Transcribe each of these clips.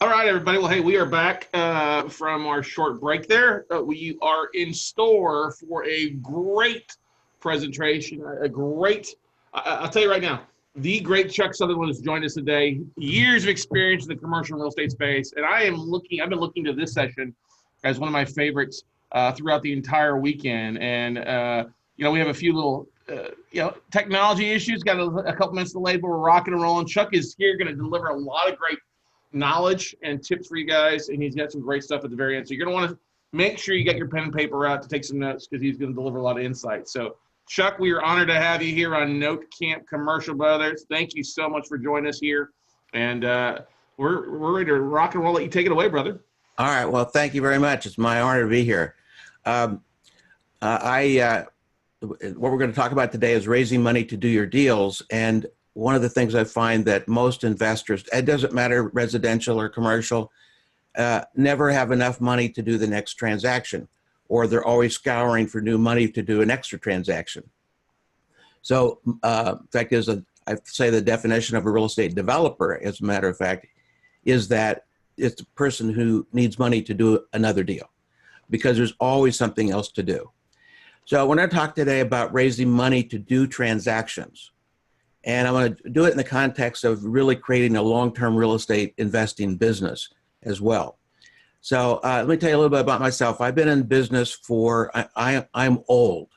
All right, everybody. Well, hey, we are back from our short break there. We are in store for a great presentation, a great, I'll tell you right now, the great Chuck Sutherland has joined us today. Years of experience in the commercial real estate space. And I've been looking to this session as one of my favorites throughout the entire weekend. And, we have a few little, technology issues, got a couple minutes delayed, but we're rocking and rolling. Chuck is here going to deliver a lot of great knowledge and tips for you guys, and he's got some great stuff at the very end. So you're going to want to make sure you get your pen and paper out to take some notes because he's going to deliver a lot of insight. So, Chuck, we are honored to have you here on Note Camp Commercial Brothers. Thank you so much for joining us here, and we're ready to rock and roll. Let you take it away, brother. All right. Well, thank you very much. It's my honor to be here. What we're going to talk about today is raising money to do your deals. And one of the things I find that most investors, it doesn't matter residential or commercial, never have enough money to do the next transaction, or they're always scouring for new money to do an extra transaction. So, in fact, I say the definition of a real estate developer, as a matter of fact, is that it's the person who needs money to do another deal, because there's always something else to do. So I want to talk today about raising money to do transactions. And I'm going to do it in the context of really creating a long-term real estate investing business as well. So let me tell you a little bit about myself. I've been in business I'm old.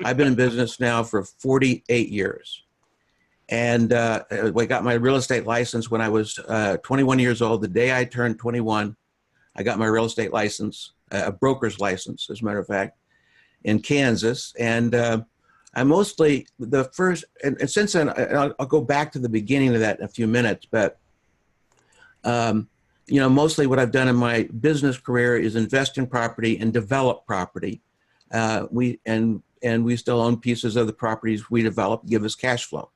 I've been in business now for 48 years. And I got my real estate license when I was 21 years old. The day I turned 21, I got my real estate license, a broker's license, as a matter of fact, in Kansas. And I mostly, the first, and since then, I'll go back to the beginning of that in a few minutes, but, mostly what I've done in my business career is invest in property and develop property. We still own pieces of the properties we develop, give us cash flow.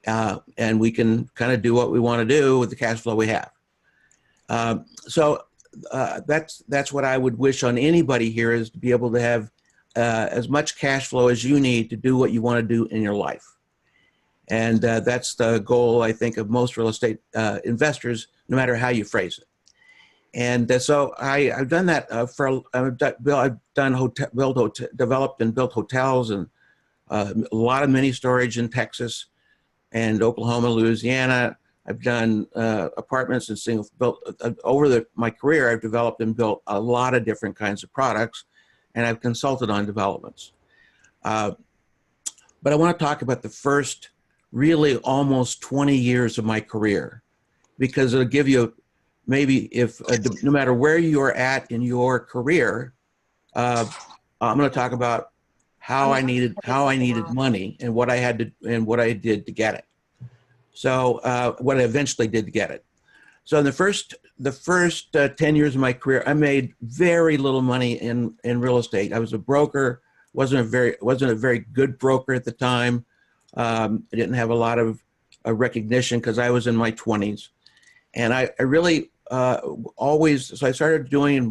And we can kind of do what we want to do with the cash flow we have. So that's what I would wish on anybody here, is to be able to have as much cash flow as you need to do what you want to do in your life. And that's the goal, I think, of most real estate investors, no matter how you phrase it. And so I've done that developed and built hotels, and a lot of mini storage in Texas and Oklahoma, Louisiana. I've done apartments and my career, I've developed and built a lot of different kinds of products, and I've consulted on developments. But I want to talk about the first really almost 20 years of my career, because it'll give you maybe, no matter where you're at in your career, I'm going to talk about how I needed money and what I did to get it. So what I eventually did to get it. So in the first 10 years of my career, I made very little money in real estate. I was a broker, wasn't a very good broker at the time. I didn't have a lot of recognition because I was in my 20s, and I really so I started doing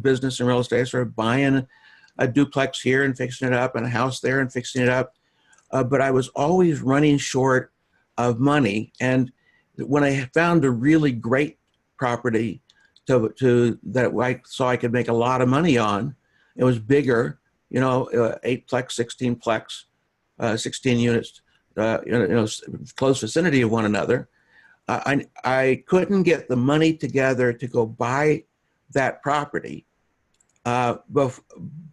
business in real estate. I started buying a duplex here and fixing it up, and a house there and fixing it up. But I was always running short of money. And when I found a really great property that I saw I could make a lot of money on, it was bigger, 8-plex, 16-plex, 16 units, close vicinity of one another. I couldn't get the money together to go buy that property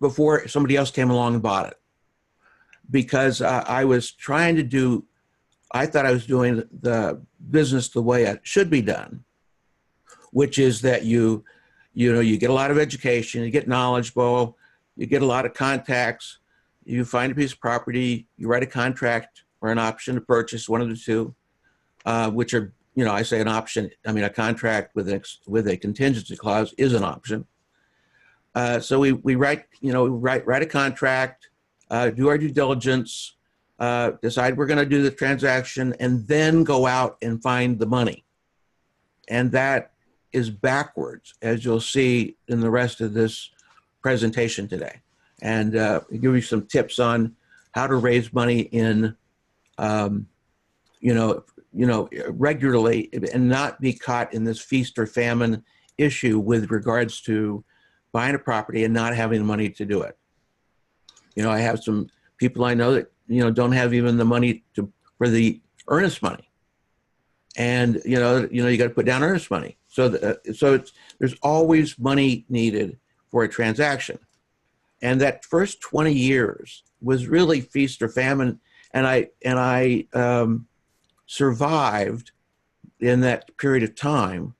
before somebody else came along and bought it, because I thought I was doing the business the way it should be done, which is that you get a lot of education, you get knowledgeable, you get a lot of contacts, you find a piece of property, you write a contract or an option to purchase, one of the two, which are, I say an option, a contract with a contingency clause is an option. So we write a contract, do our due diligence, decide we're going to do the transaction, and then go out and find the money. And that is backwards, as you'll see in the rest of this presentation today. And give you some tips on how to raise money in, regularly and not be caught in this feast or famine issue with regards to buying a property and not having the money to do it. I have some people I know that, don't have even the money for the earnest money. And, you got to put down earnest money. So there's always money needed for a transaction. And that first 20 years was really feast or famine. And I survived in that period of time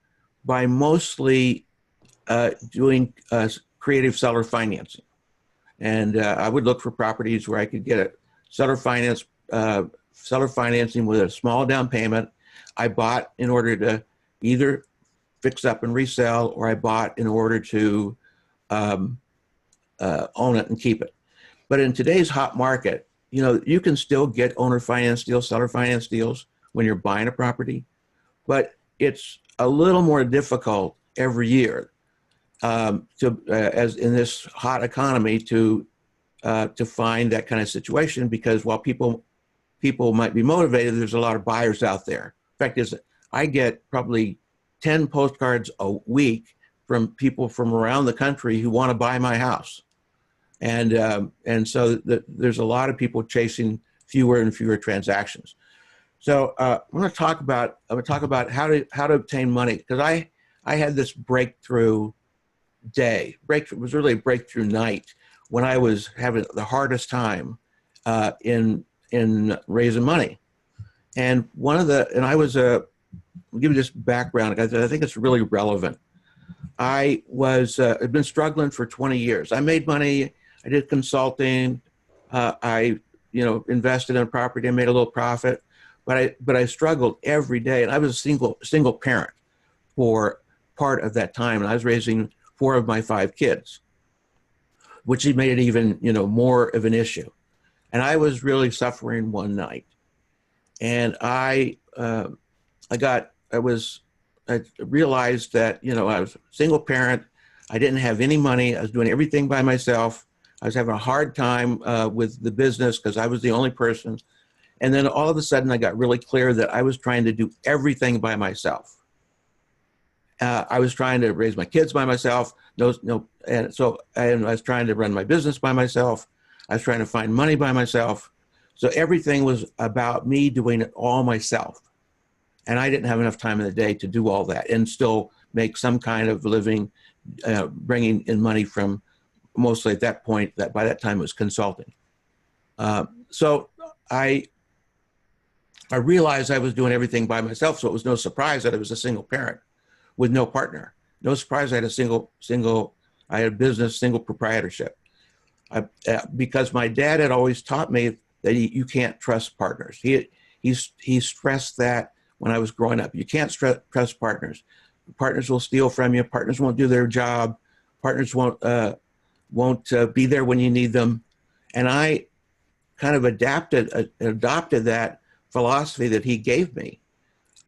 by mostly doing creative seller financing. And I would look for properties where I could get a seller financing with a small down payment. I bought in order to either fix up and resell, or I bought in order to own it and keep it. But in today's hot market, you can still get owner finance deals, seller finance deals when you're buying a property, but it's a little more difficult every year as in this hot economy to find that kind of situation, because while people might be motivated, there's a lot of buyers out there. Fact is, I get probably 10 postcards a week from people from around the country who want to buy my house. And so there's a lot of people chasing fewer and fewer transactions. So I'm going to talk about how to obtain money, because I had this breakthrough day. It was really a breakthrough night when I was having the hardest time in raising money. And I'll give you this background, guys. I think it's really relevant. I'd been struggling for 20 years. I made money. I did consulting. I invested in a property. I made a little profit, but I struggled every day. And I was a single parent for part of that time, and I was raising 4 of my 5 kids, which made it even more of an issue. And I was really suffering one night, and I realized that I was a single parent. I didn't have any money. I was doing everything by myself. I was having a hard time with the business because I was the only person. And then all of a sudden, I got really clear that I was trying to do everything by myself. I was trying to raise my kids by myself. And I was trying to run my business by myself. I was trying to find money by myself. So everything was about me doing it all myself. And I didn't have enough time in the day to do all that and still make some kind of living, bringing in money from mostly at that point, that by that time it was consulting. So I realized I was doing everything by myself. So it was no surprise that I was a single parent with no partner. No surprise I had I had a business, single proprietorship. Because my dad had always taught me that you can't trust partners. He stressed that when I was growing up. You can't trust partners. Partners will steal from you. Partners won't do their job. Partners won't be there when you need them. And I kind of adopted that philosophy that he gave me.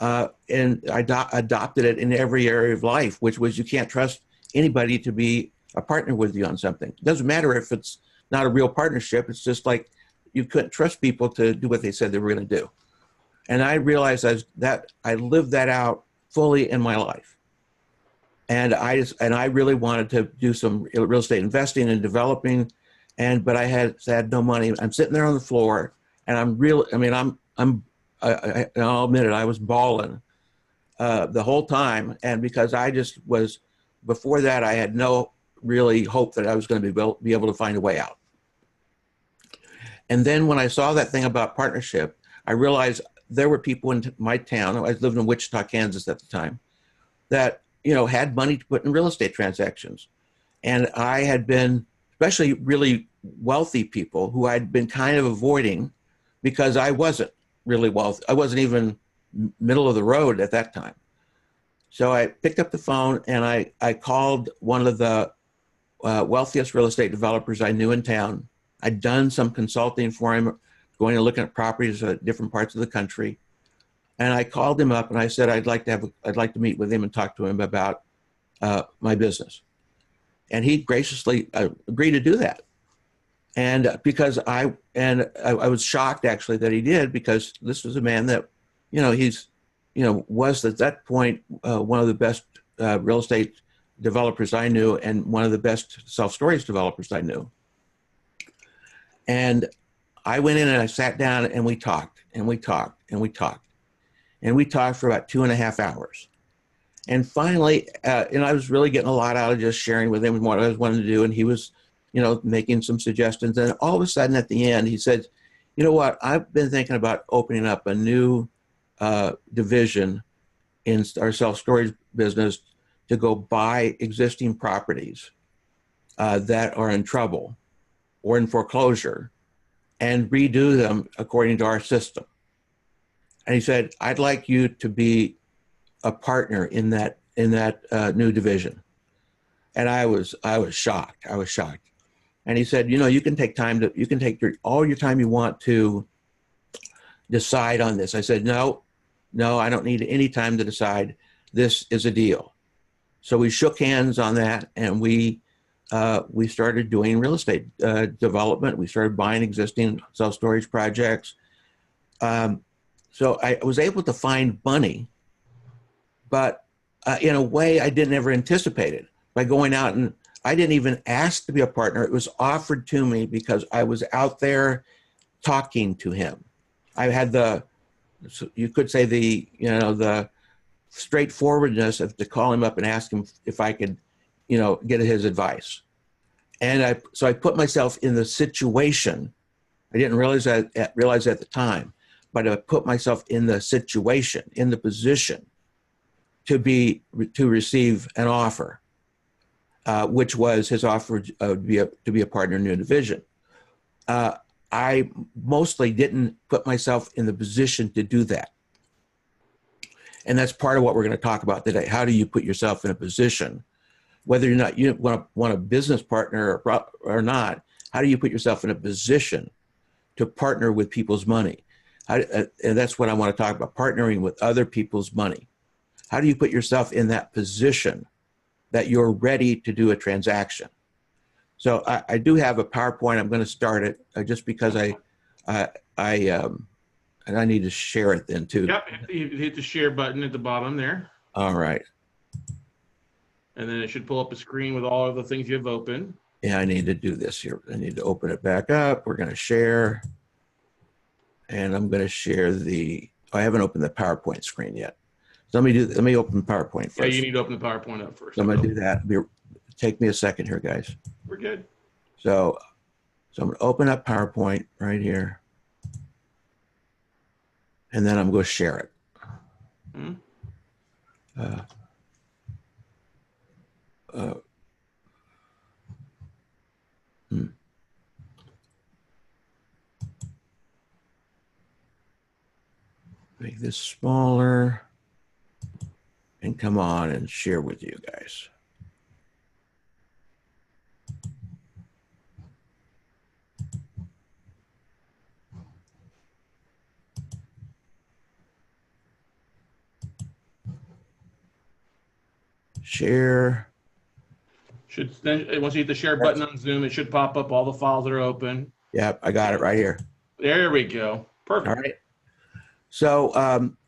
And I adopted it in every area of life, which was you can't trust anybody to be a partner with you on something. It doesn't matter if it's not a real partnership. It's just like you couldn't trust people to do what they said they were going to do. And I realized that I lived that out fully in my life. And I really wanted to do some real estate investing and developing, but I had no money. I'm sitting there on the floor, and I'll admit it, I was bawling the whole time. And because before that, I had no really hope that I was going to be able to find a way out. And then when I saw that thing about partnership, I realized there were people in my town. I lived in Wichita, Kansas at the time, that had money to put in real estate transactions. And I had been, especially really wealthy people who I'd been kind of avoiding because I wasn't really wealthy. I wasn't even middle of the road at that time. So I picked up the phone and I called one of the wealthiest real estate developers I knew in town. I'd done some consulting for him, going and looking at properties at different parts of the country. And I called him up and I said, I'd like to meet with him and talk to him about my business. And he graciously agreed to do that. And because I was shocked actually that he did, because this was a man that he's, was at that point one of the best real estate developers I knew and one of the best self-storage developers I knew. And I went in and I sat down and we talked and we talked and we talked and we talked for about 2.5 hours. And finally, I was really getting a lot out of just sharing with him what I was wanting to do. And he was, making some suggestions. And all of a sudden at the end, he said, you know what, I've been thinking about opening up a new division in our self-storage business to go buy existing properties that are in trouble or in foreclosure and redo them according to our system. And he said, I'd like you to be a partner in that new division. And I was shocked. I was shocked. And he said, you can take all your time you want to decide on this. I said, no, I don't need any time to decide. This is a deal. So we shook hands on that, and we started doing real estate development. We started buying existing self-storage projects. So I was able to find money, but in a way I didn't ever anticipate it, by going out, and I didn't even ask to be a partner. It was offered to me because I was out there talking to him. I had you could say the straightforwardness of to call him up and ask him if I could, get his advice. And so I put myself in the situation. I didn't realize at the time, but I put myself in the situation, in the position to receive an offer, which was his offer to be a partner in a new division. I mostly didn't put myself in the position to do that. And that's part of what we're going to talk about today. How do you put yourself in a position, whether or not you want a business partner or not, how do you put yourself in a position to partner with people's money? And that's what I want to talk about, partnering with other people's money. How do you put yourself in that position that you're ready to do a transaction? So I do have a PowerPoint. I'm going to start it just because and I need to share it then too. Yep, you hit the share button at the bottom there. All right. And then it should pull up a screen with all of the things you've opened. Yeah, I need to do this here. I need to open it back up. We're going to share. And I'm going to share I haven't opened the PowerPoint screen yet. So let me open PowerPoint first. Yeah, you need to open the PowerPoint up first. So I'm going to do that. Take me a second here, guys. We're good. So I'm going to open up PowerPoint right here. And then I'm going to share it. Make this smaller and come on and share with you guys. Share. Once you hit the share button on Zoom, it should pop up all the files that are open. Yep, I got it right here. There we go. Perfect. All right. So,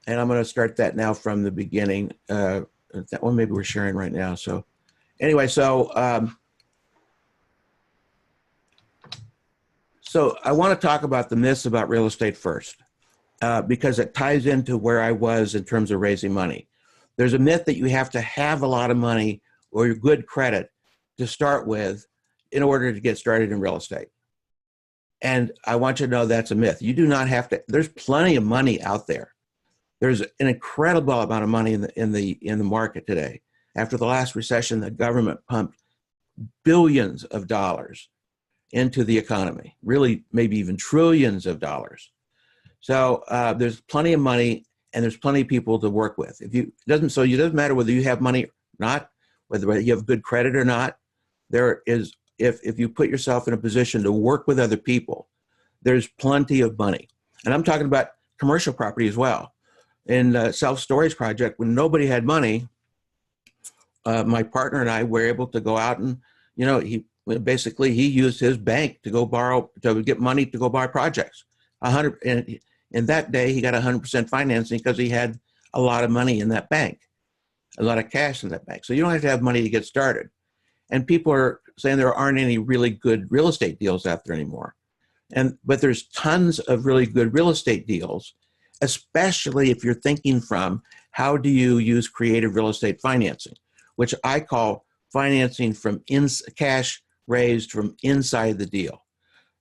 and I'm going to start that now from the beginning. That one maybe we're sharing right now. So anyway, so I want to talk about the myths about real estate first, because it ties into where I was in terms of raising money. There's a myth that you have to have a lot of money or good credit to start with in order to get started in real estate. And I want you to know that's a myth. You do not have to. There's plenty of money out there. There's an incredible amount of money in the market today. After the last recession, the government pumped billions of dollars into the economy, really maybe even trillions of dollars. So there's plenty of money, and there's plenty of people to work with. It doesn't matter whether you have money or not, whether you have good credit or not. There is, if you put yourself in a position to work with other people, there's plenty of money. And I'm talking about commercial property as well. In the self-storage project, when nobody had money, my partner and I were able to go out and, he used his bank to go borrow, to get money to go buy projects. And And that day he got 100% financing because he had a lot of money in that bank, a lot of cash in that bank. So you don't have to have money to get started. And people are saying there aren't any really good real estate deals out there anymore. But there's tons of really good real estate deals, especially if you're thinking from how do you use creative real estate financing, which I call financing from cash raised from inside the deal.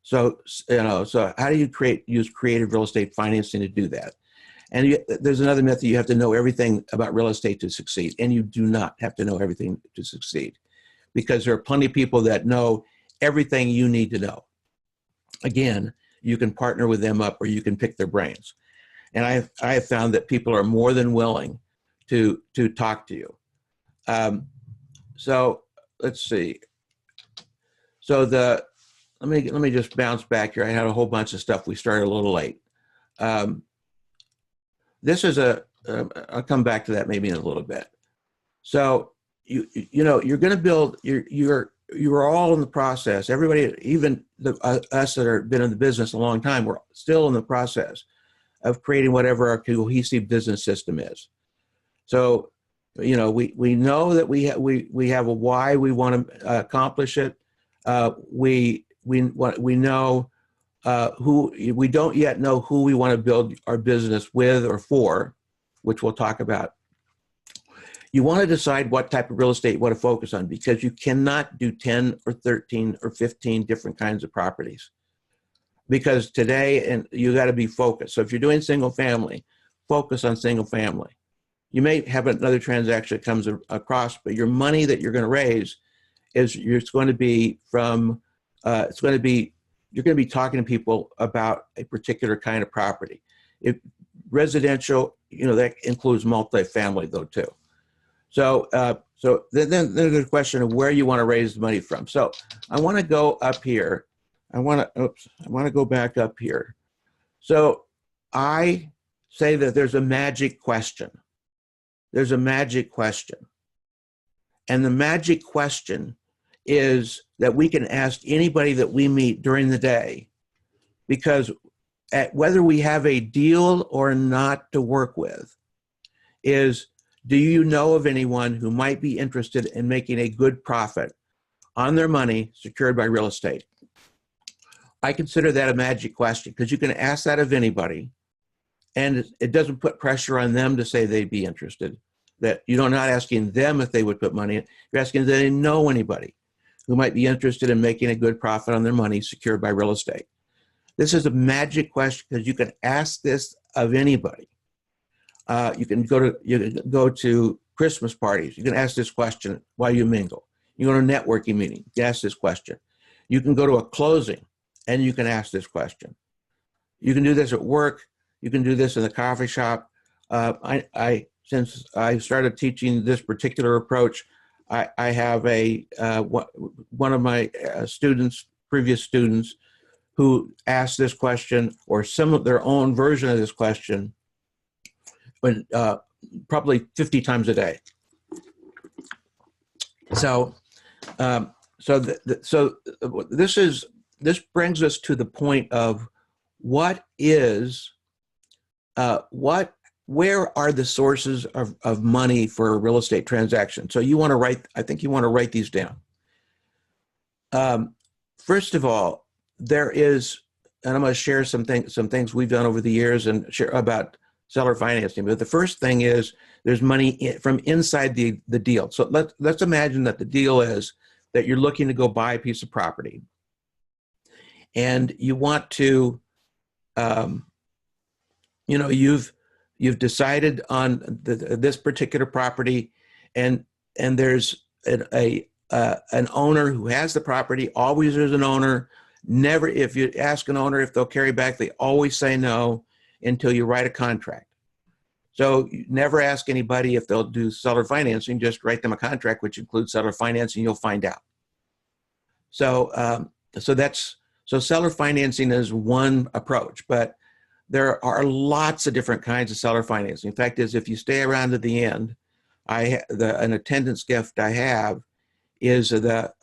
So, so how do you use creative real estate financing to do that? And there's another method. You have to know everything about real estate to succeed. And you do not have to know everything to succeed, because there are plenty of people that know everything you need to know. Again, you can partner with them up, or you can pick their brains. And I have found that people are more than willing to talk to you. So let's see. So let me just bounce back here. I had a whole bunch of stuff. We started a little late. This is I'll come back to that maybe in a little bit. So you're going to build. You're all in the process. Everybody, even us that have been in the business a long time, we're still in the process of creating whatever our cohesive business system is. So, we know that we have a why we want to accomplish it. We know who we don't yet know who we want to build our business with or for, which we'll talk about. You want to decide what type of real estate you want to focus on, because you cannot do 10 or 13 or 15 different kinds of properties. Because today, and you got to be focused. So if you're doing single family, focus on single family. You may have another transaction that comes across, but your money that you're going to raise it's going to be from, you're going to be talking to people about a particular kind of property. If residential, that includes multifamily though too. So then there's a question of where you want to raise the money from. So I want to go up here. I want to go back up here. So I say that there's a magic question. There's a magic question. And the magic question is that we can ask anybody that we meet during the day, because whether we have a deal or not to work with is, do you know of anyone who might be interested in making a good profit on their money secured by real estate? I consider that a magic question, because you can ask that of anybody, and it doesn't put pressure on them to say they'd be interested. That you're not asking them if they would put money in. You're asking, do they know anybody who might be interested in making a good profit on their money secured by real estate? This is a magic question, because you can ask this of anybody. You can go to Christmas parties. You can ask this question while you mingle. You go to a networking meeting. You ask this question. You can go to a closing, and you can ask this question. You can do this at work. You can do this in the coffee shop. Since I started teaching this particular approach, I have one of my previous students, who asked this question, or some of their own version of this question, but probably 50 times a day. So, this brings us to the point of where are the sources of money for a real estate transaction? So I think you want to write these down. First of all, there is, and I'm going to share some things we've done over the years and share about seller financing. But the first thing is there's money from inside the deal. So let's imagine that the deal is that you're looking to go buy a piece of property, and you want to, you've decided on this particular property, and there's an owner who has the property. Always there's an owner. Never, if you ask an owner if they'll carry back, they always say no until you write a contract. So you never ask anybody if they'll do seller financing. Just write them a contract, which includes seller financing. You'll find out. So seller financing is one approach, but there are lots of different kinds of seller financing. In fact, if you stay around to the end, an attendance gift I have is the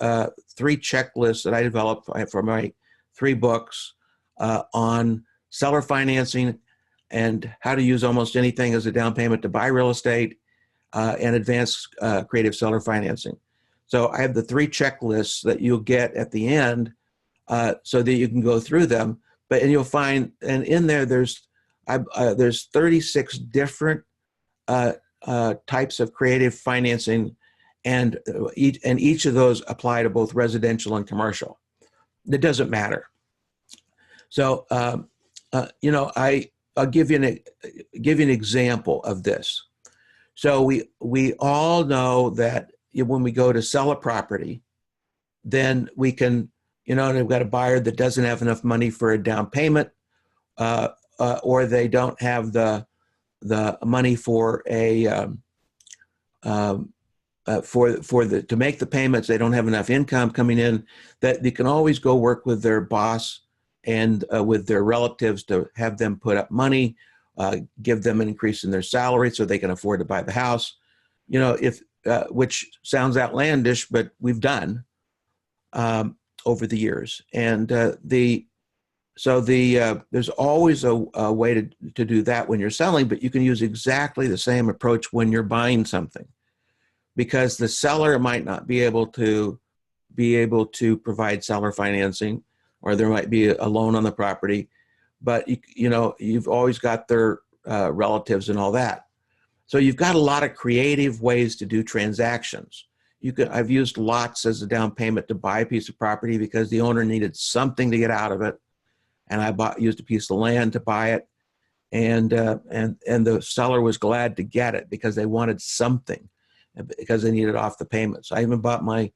3 checklists that I developed for my 3 books on seller financing, and how to use almost anything as a down payment to buy real estate, and advanced creative seller financing. So I have the 3 checklists that you'll get at the end, so that you can go through them. And you'll find, and in there, there's 36 different types of creative financing, and each of those apply to both residential and commercial. It doesn't matter. So, I'll give you an example of this. So we all know that when we go to sell a property, then we can, they've got a buyer that doesn't have enough money for a down payment, or they don't have the money for to make the payments. They don't have enough income coming in. That they can always go work with their boss and with their relatives to have them put up money, give them an increase in their salary so they can afford to buy the house. Which sounds outlandish, but we've done over the years. And there's always a way to do that when you're selling, but you can use exactly the same approach when you're buying something, because the seller might not be able to provide seller financing, or there might be a loan on the property, but you've always got their relatives and all that. So you've got a lot of creative ways to do transactions. I've used lots as a down payment to buy a piece of property because the owner needed something to get out of it, and I used a piece of land to buy it, and the seller was glad to get it because they wanted something, because they needed off the payments. I even bought my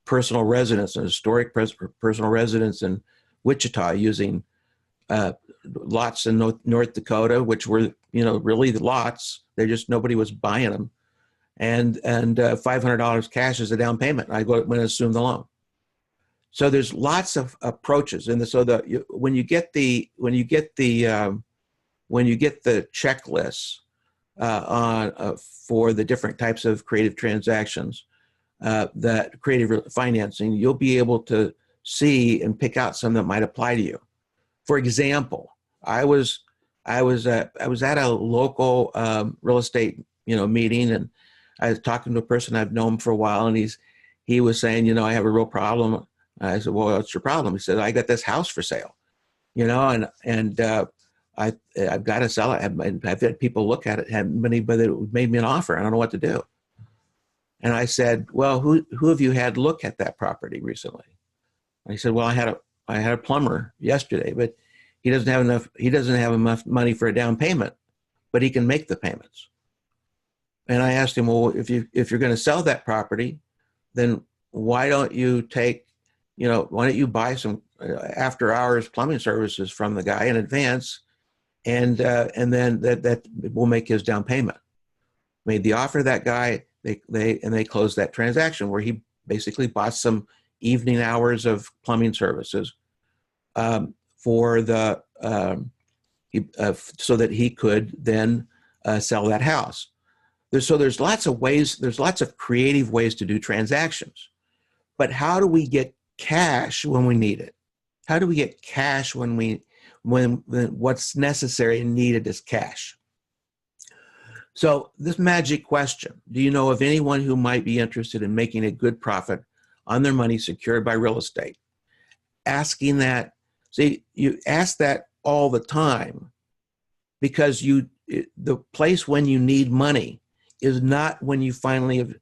personal residence, an historic personal residence in Wichita, using lots in North Dakota, which were really the lots. They just, nobody was buying them, and $500 cash as a down payment. I go and assume the loan. So there's lots of approaches, and when you get the checklists for the different types of creative transactions, that creative financing, you'll be able to see and pick out some that might apply to you. For example, I was at a local real estate meeting, and I was talking to a person I've known for a while, and he was saying, I have a real problem. I said, well, what's your problem? He said, I got this house for sale, and I've got to sell it. I've had people look at it, haven't anybody made me an offer. I don't know what to do. And I said, well, who have you had look at that property recently? And he said, well, I had a plumber yesterday, but he doesn't have enough money for a down payment, but he can make the payments. And I asked him, well, if you're going to sell that property, then why don't you buy some after hours plumbing services from the guy in advance, and then that will make his down payment. Made the offer to that guy. They closed that transaction where he basically bought some evening hours of plumbing services so that he could then sell that house. There's lots of ways. There's lots of creative ways to do transactions. But how do we get cash when we need it? How do we get cash when what's necessary and needed is cash? So this magic question, do you know of anyone who might be interested in making a good profit on their money secured by real estate? Asking that, see, you ask that all the time, because the place when you need money is not when you finally have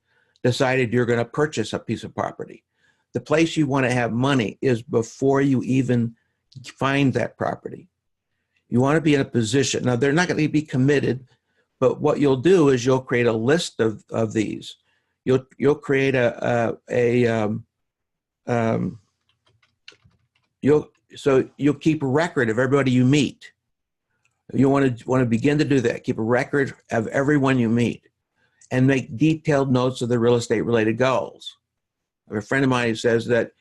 decided you're going to purchase a piece of property. The place you want to have money is before you even find that property. You want to be in a position. Now, they're not going to be committed, but what you'll do is you'll create a list of these. You'll create you'll keep a record of everybody you meet. You want to begin to do that. Keep a record of everyone you meet, and make detailed notes of the real estate related goals. I have a friend of mine who says that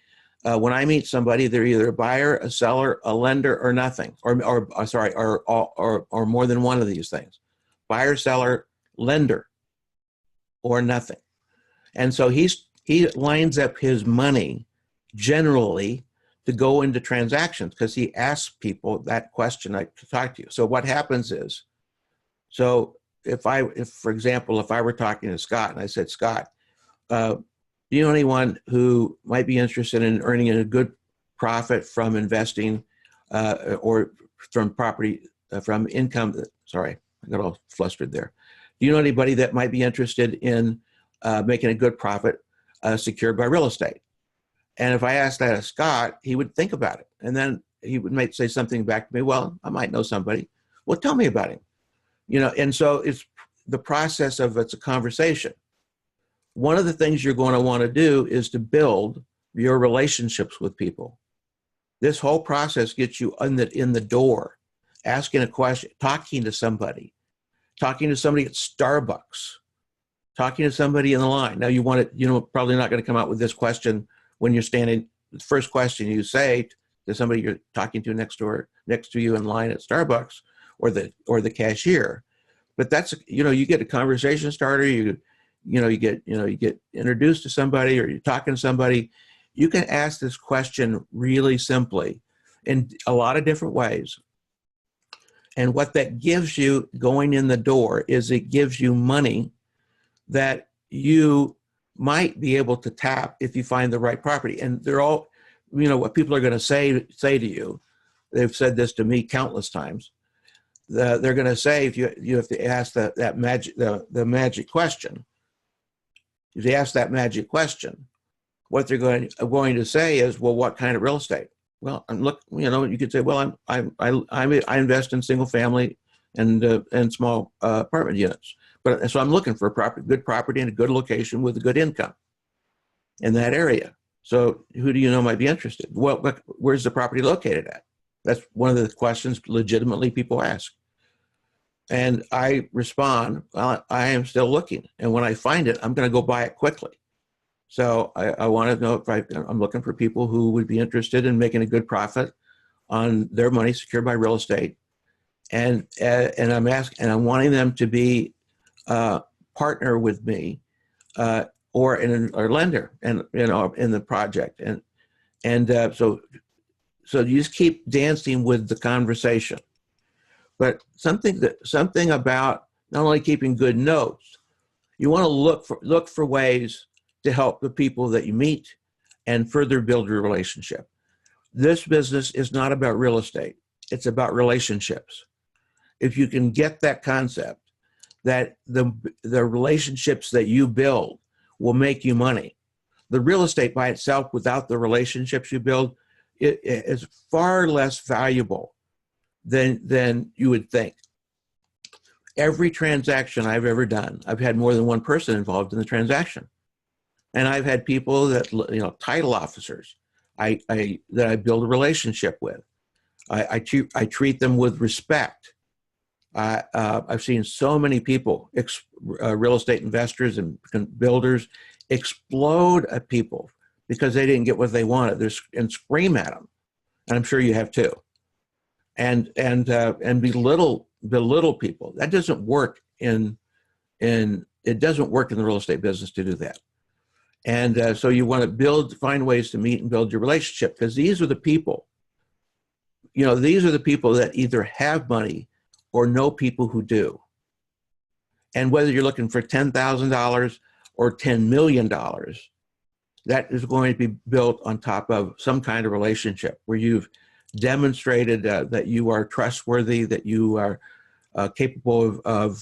when I meet somebody, they're either a buyer, a seller, a lender, or nothing, or more than one of these things: buyer, seller, lender, or nothing. And so he lines up his money generally to go into transactions because he asks people that question I talk to you. So what happens is, so if for example, if I were talking to Scott and I said, Scott, do you know anyone who might be interested in earning a good profit from investing or from property, from income? Sorry, I got all flustered there. Do you know anybody that might be interested in making a good profit secured by real estate? And if I asked that of Scott, he would think about it. And then he might say something back to me, well, I might know somebody. Well, tell me about him. And so it's the process of it's a conversation. One of the things you're going to want to do is to build your relationships with people. This whole process gets you in the door, asking a question, talking to somebody at Starbucks, talking to somebody in the line. Now you want to, probably not going to come out with this question when you're standing. The first question you say to somebody you're talking to next to you in line at Starbucks, or the cashier. But that's, you get a conversation starter, you get introduced to somebody, or you're talking to somebody. You can ask this question really simply in a lot of different ways. And what that gives you going in the door is it gives you money that you might be able to tap if you find the right property. And they're all, what people are going to say to you. They've said this to me countless times. They're going to say, if you have to ask that magic question. If you ask that magic question, what they're going to say is, well, what kind of real estate? Well, you could say, well, I invest in single family and small apartment units. But so I'm looking for a good property in a good location with a good income in that area. So who do you know might be interested? Well, where's the property located at? That's one of the questions legitimately people ask. And I respond, well, I am still looking. And when I find it, I'm going to go buy it quickly. So I want to know if I'm looking for people who would be interested in making a good profit on their money secured by real estate. And I'm wanting them to be partner with me or lender and in the project. So you just keep dancing with the conversation. But something about not only keeping good notes, you want to look for ways to help the people that you meet and further build your relationship. This business is not about real estate. It's about relationships. If you can get that concept that the relationships that you build will make you money. The real estate by itself, without the relationships you build, it is far less valuable than you would think. Every transaction I've ever done, I've had more than one person involved in the transaction. And I've had people that, title officers, that I build a relationship with. I treat them with respect. I've seen so many people, real estate investors and builders, explode at people because they didn't get what they wanted, and scream at them. And I'm sure you have too. And belittle people. That doesn't work it doesn't work in the real estate business to do that. And so you want to find ways to meet and build your relationship, because these are the people, these are the people that either have money or know people who do. And whether you're looking for $10,000 or $10 million, that is going to be built on top of some kind of relationship where you've demonstrated that you are trustworthy, that you are capable of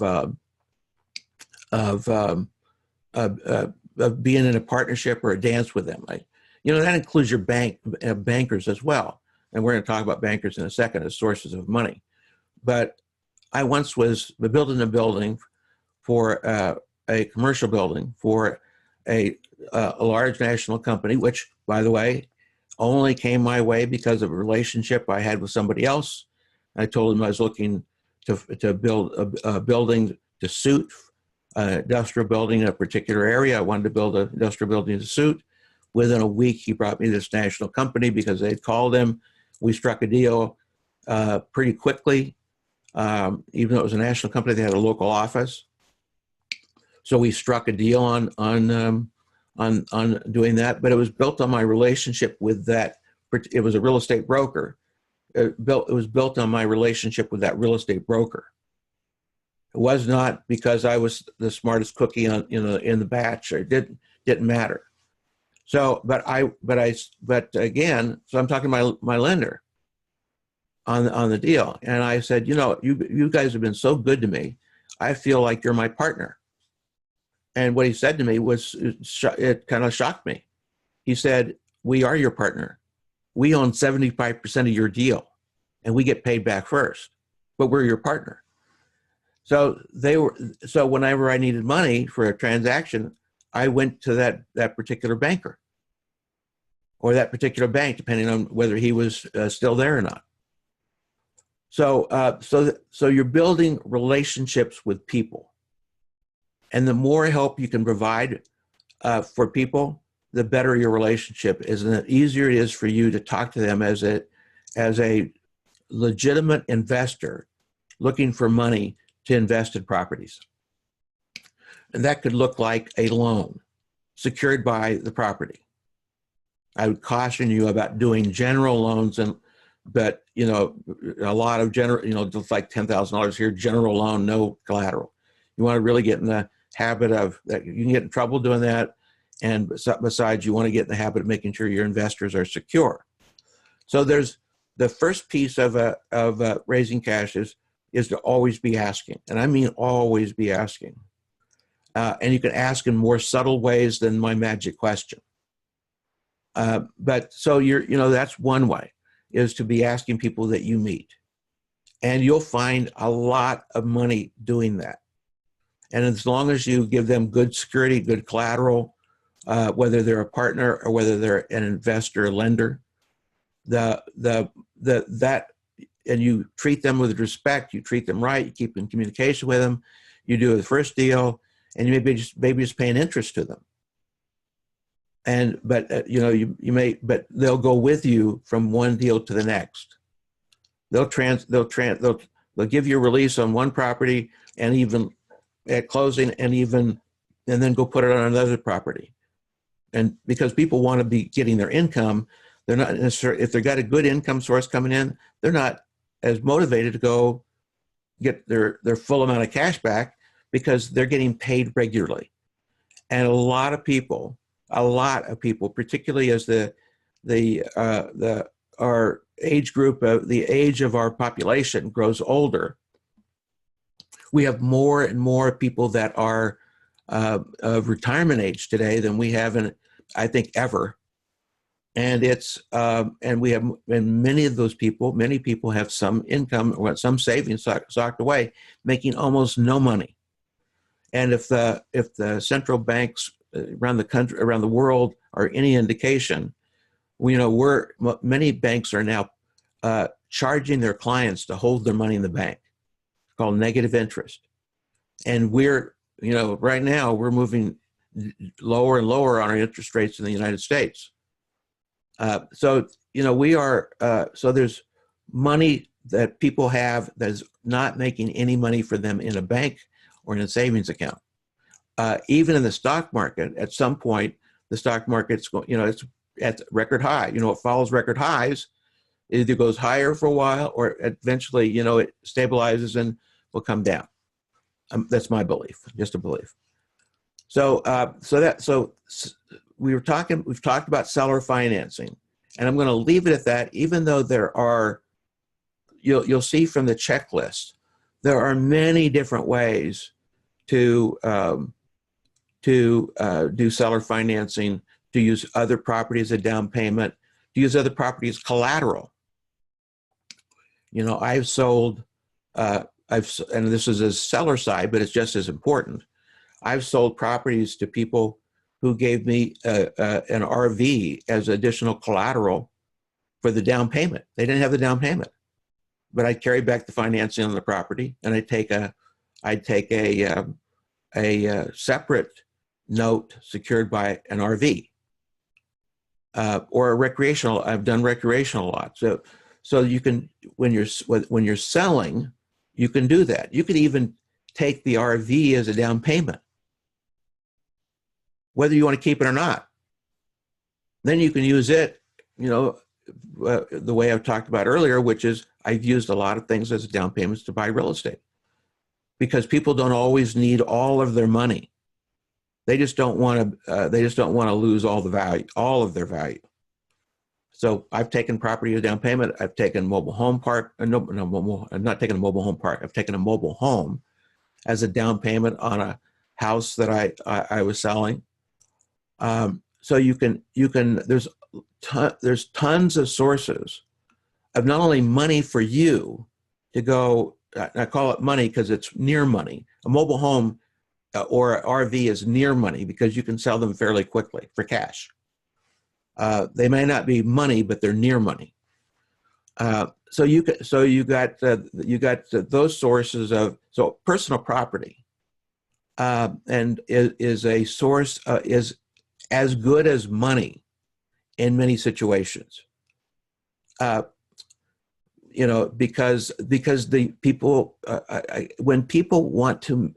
being in a partnership or a dance with them. That includes your bankers as well. And we're going to talk about bankers in a second as sources of money. But I once was building a building for a commercial building for a large national company, which, by the way, only came my way because of a relationship I had with somebody else. I told him I was looking to build a building to suit industrial building in a particular area. I wanted to build an industrial building to suit. Within a week, he brought me this national company because they'd called him. We struck a deal pretty quickly. Even though it was a national company, they had a local office. So we struck a deal on doing that, but it was built on my relationship with that it was a real estate broker. It was built on my relationship with that real estate broker. It was not because I was the smartest cookie in the batch. It didn't matter. So, but again, so I'm talking to my lender on the deal, and I said, you guys have been so good to me. I feel like you're my partner. And what he said to me was, it kind of shocked me. He said, we are your partner. We own 75% of your deal, and we get paid back first, but we're your partner. So whenever I needed money for a transaction, I went to that particular banker or that particular bank, depending on whether he was still there or not. So you're building relationships with people, and the more help you can provide for people, the better your relationship is, and the easier it is for you to talk to them as a legitimate investor looking for money to invest in properties. And that could look like a loan secured by the property. I would caution you about doing general loans, but a lot of general, just like $10,000 here, general loan, no collateral. You want to really get in the habit of that. You can get in trouble doing that. And besides, you want to get in the habit of making sure your investors are secure. So there's the first piece of raising cash is to always be asking. And I mean always be asking. And you can ask in more subtle ways than my magic question. But so that's one way, is to be asking people that you meet. And you'll find a lot of money doing that. And as long as you give them good security, good collateral, whether they're a partner or whether they're an investor or lender, and you treat them with respect, you treat them right, you keep in communication with them, you do the first deal, and you maybe just pay an interest to them. But they'll go with you from one deal to the next. They'll give you a release on one property, and even at closing, and then go put it on another property. And because people want to be getting their income, they're not necessarily, if they've got a good income source coming in, they're not as motivated to go get their full amount of cash back, because they're getting paid regularly. And a lot of people, particularly as our age group, the age of our population grows older, we have more and more people that are of retirement age today than we have I think ever. And many of those people, many people have some income or some savings socked away, making almost no money. And if the central banks around the country, around the world, are any indication, many banks are now charging their clients to hold their money in the bank, called negative interest. And right now we're moving lower and lower on our interest rates in the United States. So there's money that people have that is not making any money for them in a bank or in a savings account. Even in the stock market, at some point, the stock market's it's at record high. It follows record highs. It either goes higher for a while, or eventually, it stabilizes and will come down. That's my belief, just a belief. So we've talked about seller financing, and I'm going to leave it at that. Even though there are, you'll see from the checklist, there are many different ways to do seller financing, to use other properties as a down payment, to use other properties as collateral. I've sold, and this is a seller side, but it's just as important. I've sold properties to people who gave me an RV as additional collateral for the down payment. They didn't have the down payment, but I'd carry back the financing on the property, and I'd take a separate note secured by an RV or a recreational. I've done recreational a lot. So you can, when you're selling, you can do that. You could even take the RV as a down payment, whether you want to keep it or not. Then you can use it, the way I've talked about earlier, which is I've used a lot of things as down payments to buy real estate, because people don't always need all of their money. They just don't want to. They just don't want to lose all the value, all of their value. So I've taken property as down payment. I've taken mobile home park. No, I'm not taking a mobile home park. I've taken a mobile home as a down payment on a house that I was selling. So you can there's tons of sources of not only money for you to go. I call it money because it's near money. A mobile home or RV is near money because you can sell them fairly quickly for cash. They may not be money, but they're near money. So you got those sources of personal property, and is a source is as good as money in many situations. Because the people when people want to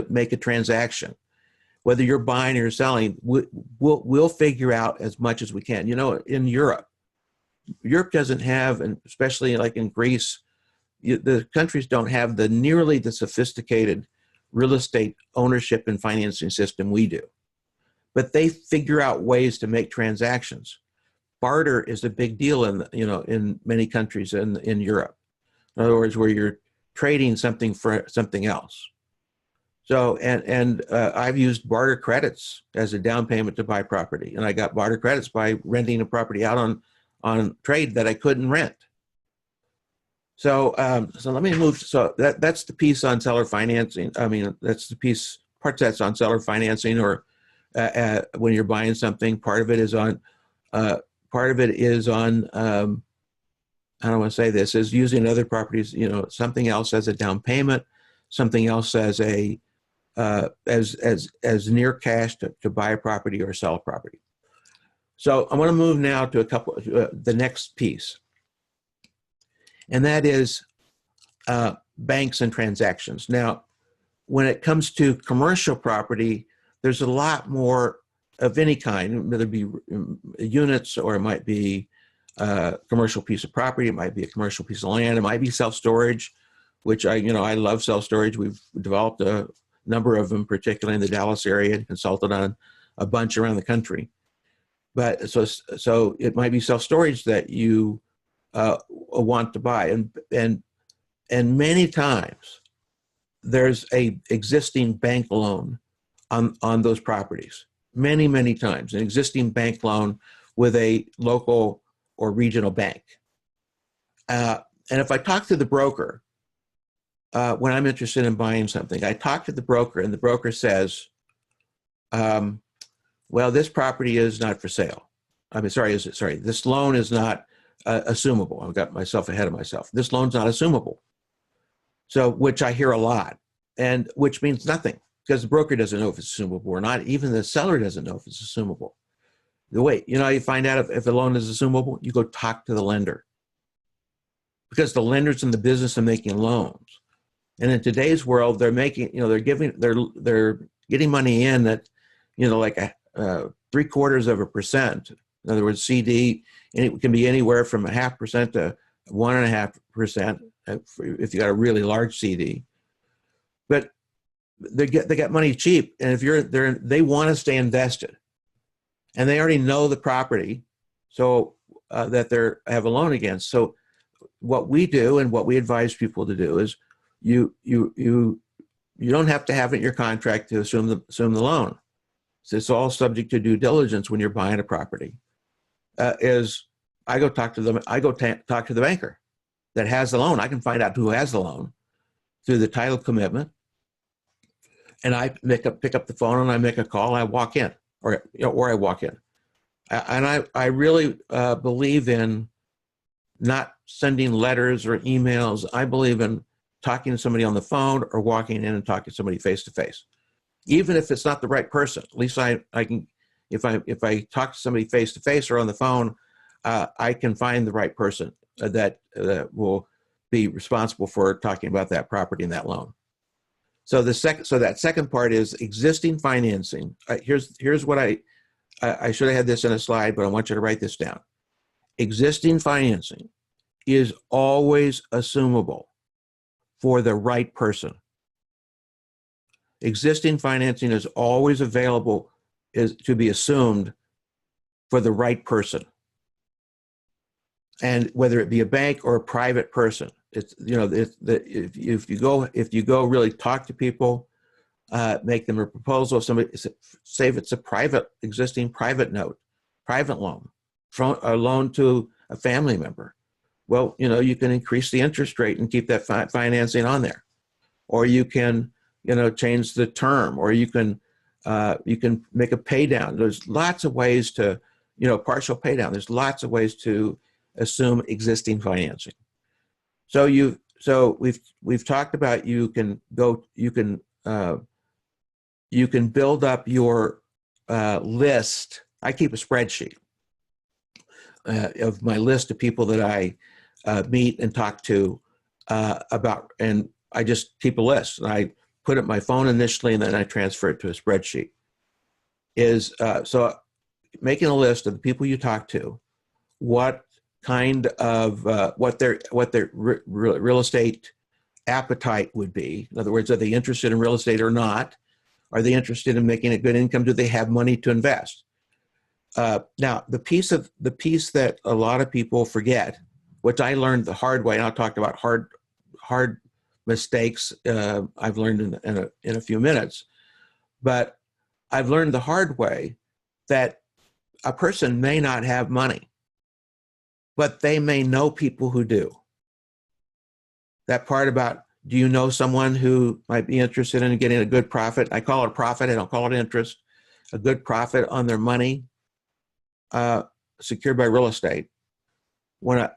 make a transaction, whether you're buying or selling, we'll figure out as much as we can. In Europe doesn't have, and especially like in Greece, the countries don't have nearly the sophisticated real estate ownership and financing system we do. But they figure out ways to make transactions. Barter is a big deal in many countries in Europe. In other words, where you're trading something for something else. So, and I've used barter credits as a down payment to buy property. And I got barter credits by renting a property out on trade that I couldn't rent. So, so let me move. So that's the piece on seller financing. I mean, that's the part that's on seller financing, or when you're buying something. Part of it is on, I don't want to say this, is using other properties, something else as a down payment, something else as a, as near cash to buy a property or sell a property. So I want to move now to the next piece. And that is banks and transactions. Now, when it comes to commercial property, there's a lot more of any kind, whether it be units, or it might be a commercial piece of property, it might be a commercial piece of land, it might be self-storage, which I love self-storage. We've developed a number of them, particularly in the Dallas area, and consulted on a bunch around the country. But so it might be self-storage that you want to buy, and many times there's a existing bank loan on those properties. Many times, an existing bank loan with a local or regional bank. And if I talk to the broker, when I'm interested in buying something, I talk to the broker, and the broker says, well, this property is not for sale. This loan is not assumable. I've got myself ahead of myself. This loan's not assumable. So, which I hear a lot, and which means nothing, because the broker doesn't know if it's assumable or not. Even the seller doesn't know if it's assumable. The way, you find out if the loan is assumable, you go talk to the lender, because the lender's in the business of making loans. And in today's world, they're making, they're getting money in that, like 0.75%. In other words, CD, and it can be anywhere from 0.5% to 1.5% if you got a really large CD. But they get money cheap, and if they want to stay invested, and they already know the property, so that they have a loan against. So what we do, and what we advise people to do, is you don't have to have it in your contract to assume the loan. So it's all subject to due diligence when you're buying a property. Is I go talk to them. I go talk to the banker that has the loan. I can find out who has the loan through the title commitment, and I pick up the phone, and I make a call. And I walk in, or I walk in, and I really believe in not sending letters or emails. I believe in talking to somebody on the phone, or walking in and talking to somebody face to face, even if it's not the right person. At least I can. If I talk to somebody face to face or on the phone, I can find the right person that will be responsible for talking about that property and that loan. So that second part is existing financing. Here's what I should have had this in a slide, but I want you to write this down. existing financing is always assumable for the right person. Existing financing is always available is to be assumed for the right person. And whether it be a bank or a private person, it's, you know, if you go really talk to people, make them a proposal, somebody say if it's a private existing private note, private loan, a loan to a family member. Well, you know, you can increase the interest rate and keep that financing on there, or you can, you know, change the term, or you can make a pay down. There's lots of ways to, you know, partial pay down. There's lots of ways to assume existing financing. So we've talked about you can build up your list. I keep a spreadsheet of my list of people that I meet and talk to about, and I just keep a list. And I put it in my phone initially, and then I transfer it to a spreadsheet. So making a list of the people you talk to, what kind of what their real estate appetite would be. In other words, are they interested in real estate or not? Are they interested in making a good income? Do they have money to invest? Now, the piece that a lot of people forget, which I learned the hard way, and I'll talk about hard mistakes I've learned in a few minutes, but I've learned the hard way that a person may not have money, but they may know people who do. That part about, do you know someone who might be interested in getting a good profit? I call it a profit, I don't call it interest. A good profit on their money secured by real estate. When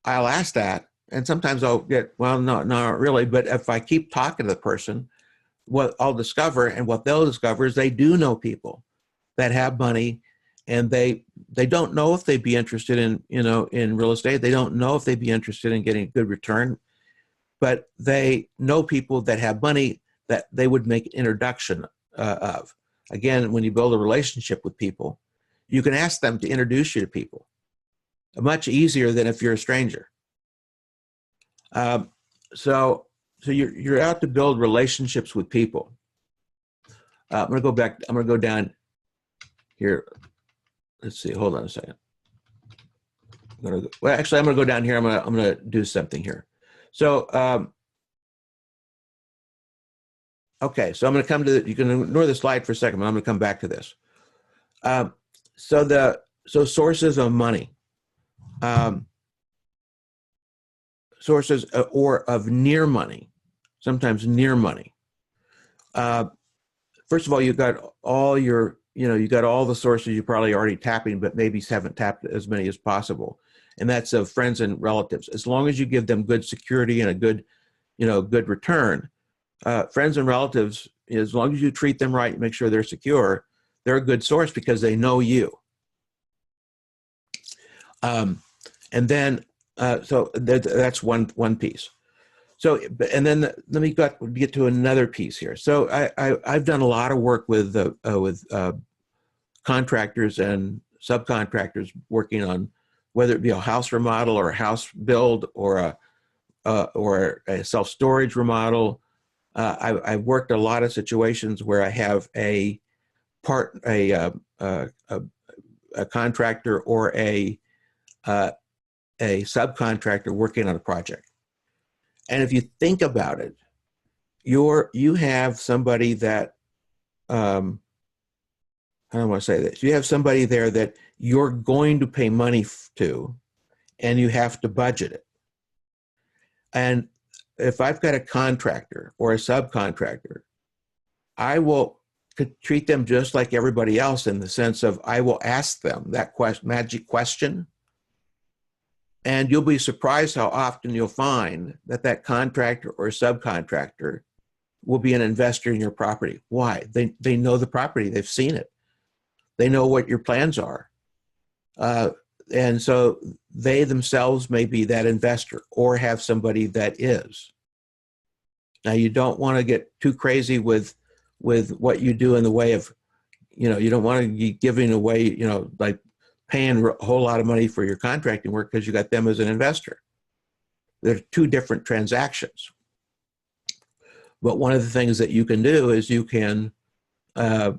I'll ask that, and sometimes I'll get, well, no, not really, but if I keep talking to the person, what I'll discover, and what they'll discover, is they do know people that have money, and they don't know if they'd be interested in, you know, in real estate. They don't know if they'd be interested in getting a good return, but they know people that have money that they would make an introduction of. Again, when you build a relationship with people, you can ask them to introduce you to people. Much easier than if you're a stranger. So you're out to build relationships with people. I'm going to go back. I'm going to go down here. Let's see. Hold on a second. I'm going to go down here. I'm going to do something here. So okay. So I'm going to come to you can ignore the slide for a second, but I'm going to come back to this. So sources of money. Sources or of near money, sometimes near money. First of all, you've got all your, you got all the sources you're probably already tapping, but maybe haven't tapped as many as possible. And that's of friends and relatives. As long as you give them good security and a good, good return, friends and relatives, as long as you treat them right, make sure they're secure, they're a good source because they know you. And then, so that's one piece. So, and then let me get to another piece here. So I've done a lot of work with contractors and subcontractors working on whether it be a house remodel or a house build or a self-storage remodel. I've worked a lot of situations where I have a contractor or a subcontractor working on a project. And if you think about it, you have somebody that, I don't want to say this, you have somebody there that you're going to pay money to, and you have to budget it. And if I've got a contractor or a subcontractor, I will treat them just like everybody else in the sense of I will ask them that magic question. And you'll be surprised how often you'll find that contractor or subcontractor will be an investor in your property. Why? They know the property. They've seen it. They know what your plans are. And so they themselves may be that investor or have somebody that is. Now, you don't want to get too crazy with what you do in the way of, you don't want to be giving away, like paying a whole lot of money for your contracting work because you got them as an investor. They're two different transactions. But one of the things that you can do is you can ask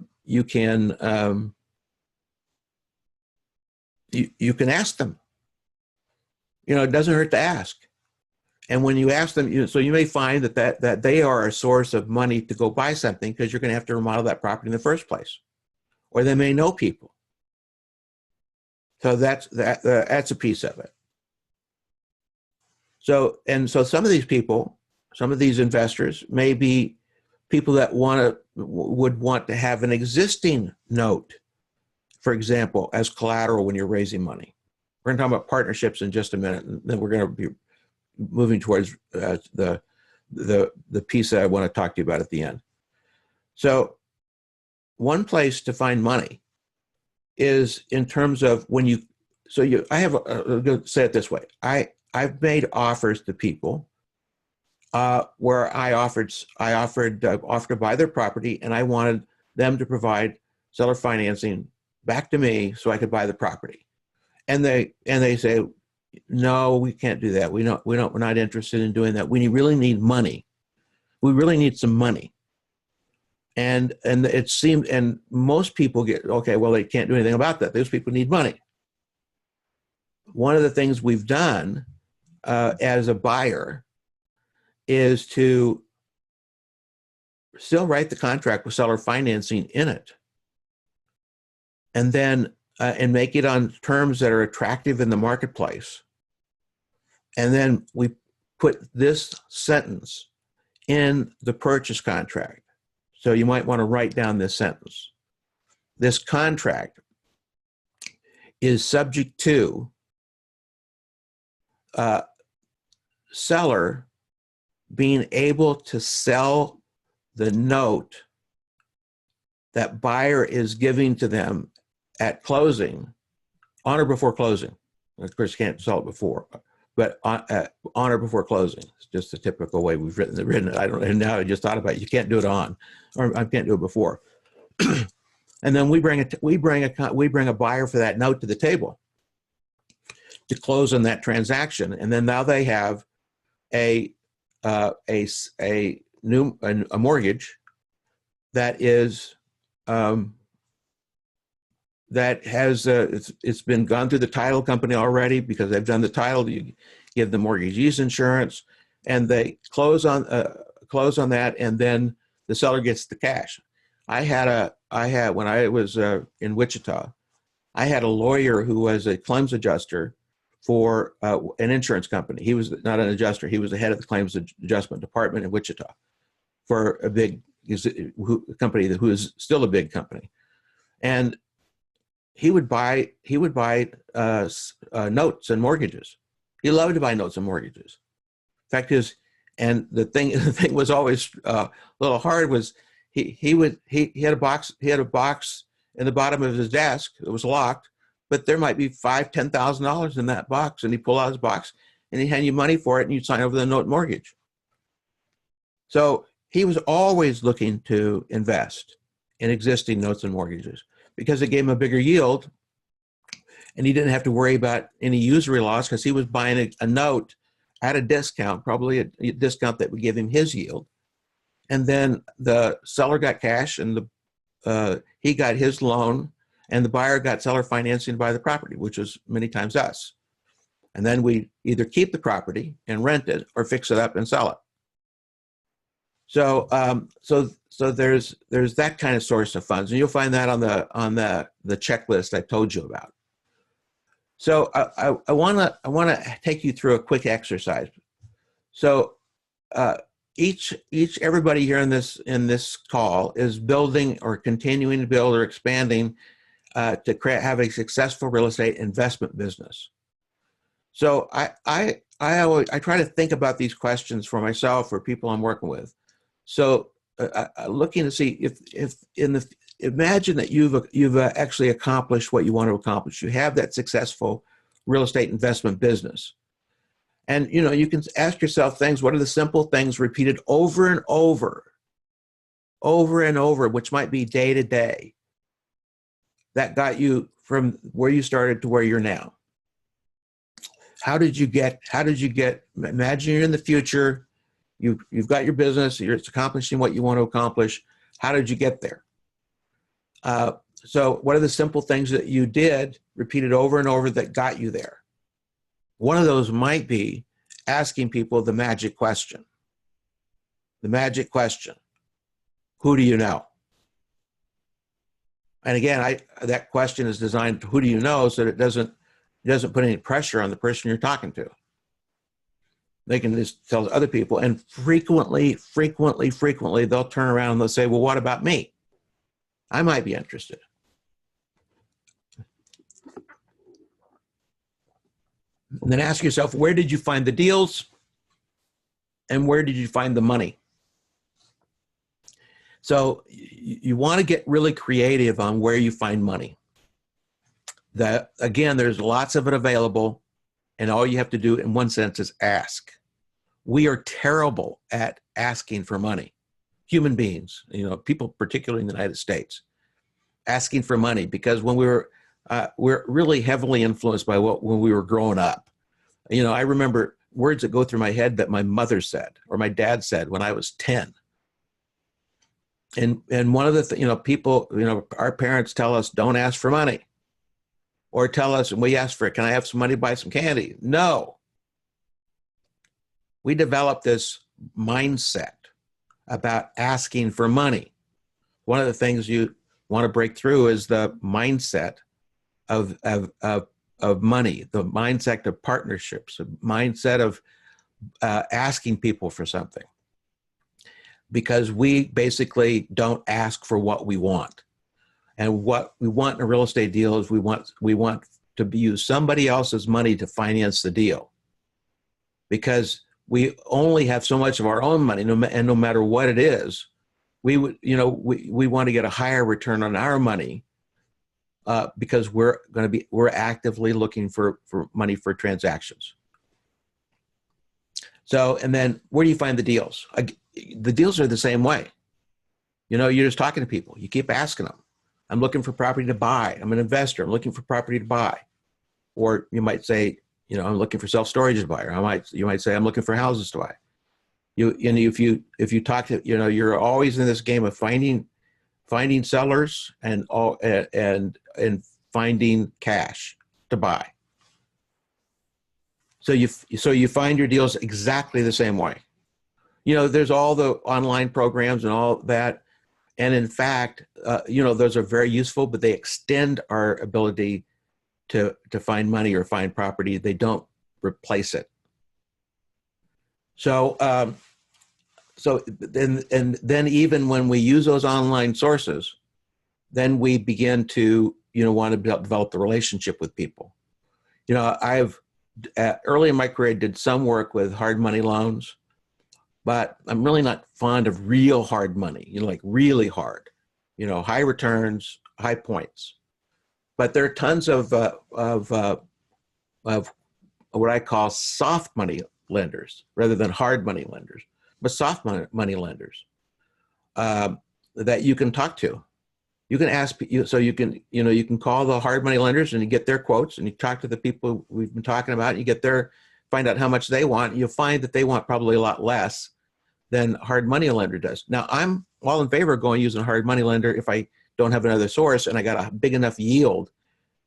them. It doesn't hurt to ask. And when you ask them, so you may find that they are a source of money to go buy something because you're going to have to remodel that property in the first place, or they may know people. So that's a piece of it. So some of these people, some of these investors may be people that would want to have an existing note, for example, as collateral when you're raising money. We're going to talk about partnerships in just a minute, and then we're going to be moving towards the piece that I want to talk to you about at the end. So one place to find money is in terms of when you, I'm going to say it this way. I've made offers to people where I offered to buy their property, and I wanted them to provide seller financing back to me so I could buy the property. And they say, no, we can't do that. We're not interested in doing that. We really need money. We really need some money. And it seemed, and most people get, okay, well, they can't do anything about that. Those people need money. One of the things we've done as a buyer is to still write the contract with seller financing in it, and then and make it on terms that are attractive in the marketplace. And then we put this sentence in the purchase contract. So you might want to write down this sentence. This contract is subject to seller being able to sell the note that buyer is giving to them at closing, on or before closing. Of course, you can't sell it before, but on or before closing. It's just the typical way we've written it. I don't, and now I just thought about it. You can't do it on, or I can't do it before. And then we bring a buyer for that note to the table to close on that transaction, and then now they have a mortgage that is that has it's been gone through the title company already, because they've done the title. You give the mortgagee's insurance, and they close on that, and then the seller gets the cash. I had when I was in Wichita, I had a lawyer who was a claims adjuster for an insurance company. He was not an adjuster; he was the head of the claims adjustment department in Wichita for a big company who is still a big company, and he would buy notes and mortgages. He loved to buy notes and mortgages. Fact is, and the thing was always a little hard was he had a box in the bottom of his desk. It was locked, but there might be $5,000-$10,000 in that box, and he'd pull out his box and he'd hand you money for it, and you'd sign over the note mortgage. So he was always looking to invest in existing notes and mortgages, because it gave him a bigger yield, and he didn't have to worry about any usury loss, because he was buying a note at a discount, probably a discount that would give him his yield. And then the seller got cash, and he got his loan, and the buyer got seller financing to buy the property, which was many times us. And then we either keep the property and rent it, or fix it up and sell it. So so there's that kind of source of funds, and you'll find that on the checklist I told you about. So I want to take you through a quick exercise. So everybody here in this call is building or continuing to build or expanding to have a successful real estate investment business. So I try to think about these questions for myself or people I'm working with. So looking to see if imagine that you've actually accomplished what you want to accomplish. You have that successful real estate investment business, and you can ask yourself things. What are the simple things repeated over and over, which might be day to day, that got you from where you started to where you're now? How did you get, imagine you're in the future, you've got your business, you're accomplishing what you want to accomplish. How did you get there? So what are the simple things that you did, repeated over and over, that got you there? One of those might be asking people the magic question. The magic question: who do you know? And again, that question is designed to who do you know, so that it doesn't put any pressure on the person you're talking to. They can just tell other people, and frequently, they'll turn around and they'll say, well, what about me? I might be interested. And then ask yourself, where did you find the deals? And where did you find the money? So you want to get really creative on where you find money. Again, there's lots of it available, and all you have to do in one sense is ask. We are terrible at asking for money. Human beings, people, particularly in the United States, asking for money, because when we're really heavily influenced by when we were growing up. I remember words that go through my head that my mother said or my dad said when I was 10. And one of the people, our parents tell us, don't ask for money. Or tell us, and we ask for it, can I have some money to buy some candy? No. We developed this mindset about asking for money. One of the things you want to break through is the mindset of money, the mindset of partnerships, the mindset of asking people for something. Because we basically don't ask for what we want. And what we want in a real estate deal is we want to use somebody else's money to finance the deal. Because we only have so much of our own money, and no matter what it is, we want to get a higher return on our money because we're actively looking for money for transactions. So, and then where do you find the deals? The deals are the same way. You're just talking to people. You keep asking them. I'm looking for property to buy. I'm an investor. I'm looking for property to buy. Or you might say, I'm looking for self-storage to buy. Or you might say, I'm looking for houses to buy. If you talk to, you're always in this game of finding sellers and finding cash to buy. So you find your deals exactly the same way. There's all the online programs and all that. And in fact, those are very useful, but they extend our ability to find money or find property. They don't replace it. So then even when we use those online sources, then we begin to, want to develop the relationship with people. I've early in my career, I did some work with hard money loans, but I'm really not fond of real hard money, like really hard, high returns, high points. But there are tons of what I call soft money lenders rather than hard money lenders, but soft money lenders that you can talk to. You can ask, so you can call the hard money lenders and you get their quotes, and you talk to the people we've been talking about, and you find out how much they want. You'll find that they want probably a lot less than a hard money lender does. Now, I'm all in favor of using a hard money lender if I don't have another source and I got a big enough yield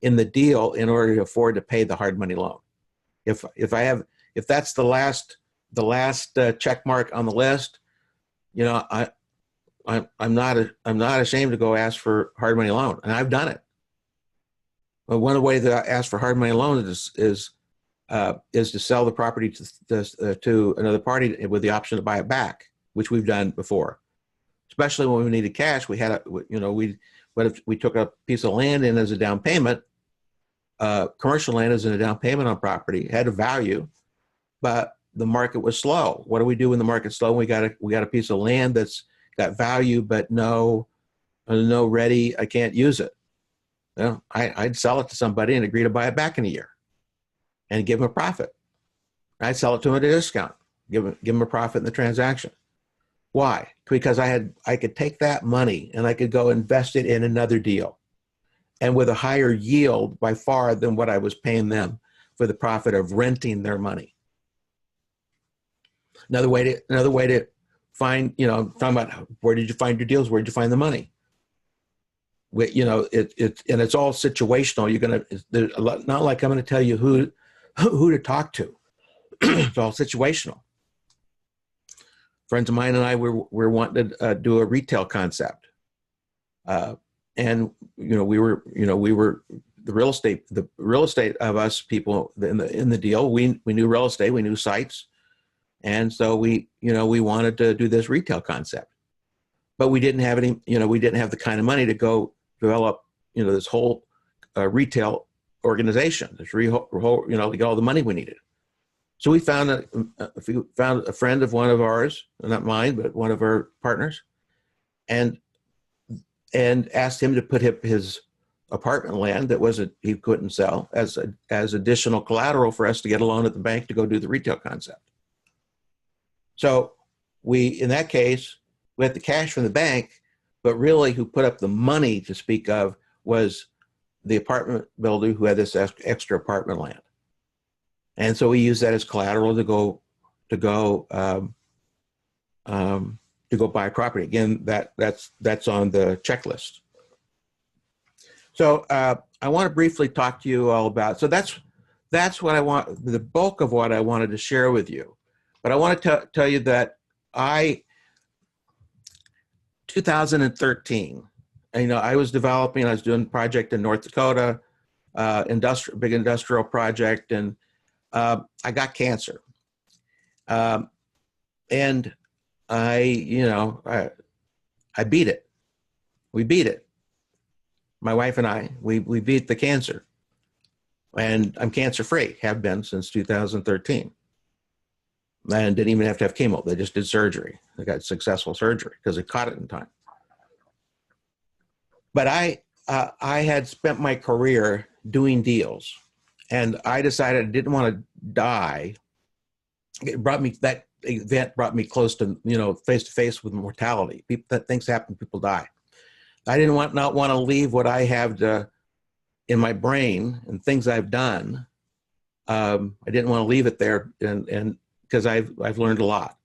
in the deal in order to afford to pay the hard money loan. If that's the last check mark on the list, I'm not ashamed to go ask for hard money loan, and I've done it. But one of the ways that I ask for hard money loans is to sell the property to another party with the option to buy it back, which we've done before. Especially when we needed cash, we took a piece of land in as a down payment. Commercial land is in a down payment on property. It had a value, but the market was slow. What do we do when the market's slow? We got a piece of land that's got value, but no ready. I can't use it. I'd sell it to somebody and agree to buy it back in a year, and give them a profit. I'd sell it to them at a discount, give them a profit in the transaction. Why? Because I could take that money and I could go invest it in another deal. and with a higher yield by far than what I was paying them for the profit of renting their money. Another way to find, talking about where did you find your deals? Where did you find the money? And it's all situational. There's a lot, not like I'm going to tell you who to talk to. It's all situational. Friends of mine and I were wanting to do a retail concept, and we were the real estate of us people in the deal. We knew real estate, we knew sites, and so we wanted to do this retail concept, but we didn't have the kind of money to go develop this whole retail organization. To get all the money we needed. So we found a friend of one of ours, not mine, but one of our partners, and asked him to put his apartment land that he couldn't sell as additional collateral for us to get a loan at the bank to go do the retail concept. So in that case, we had the cash from the bank, but really who put up the money to speak of was the apartment builder who had this extra apartment land. And so we use that as collateral to go buy property. Again, that's on the checklist. So I want to briefly talk to you all about. So that's what I want. The bulk of what I wanted to share with you. But I want to tell you that 2013. I was doing a project in North Dakota, big industrial project, and I got cancer, and I beat it. We beat it. My wife and I, we beat the cancer, and I'm cancer free. Have been since 2013, and didn't even have to have chemo. They just did surgery. They got successful surgery because they caught it in time. But I had spent my career doing deals. And I decided I didn't want to die. That event brought me close to, face to face with mortality. Things happen, people die. I didn't not want to leave what I have in my brain and things I've done. I didn't want to leave it there, and because I've learned a lot.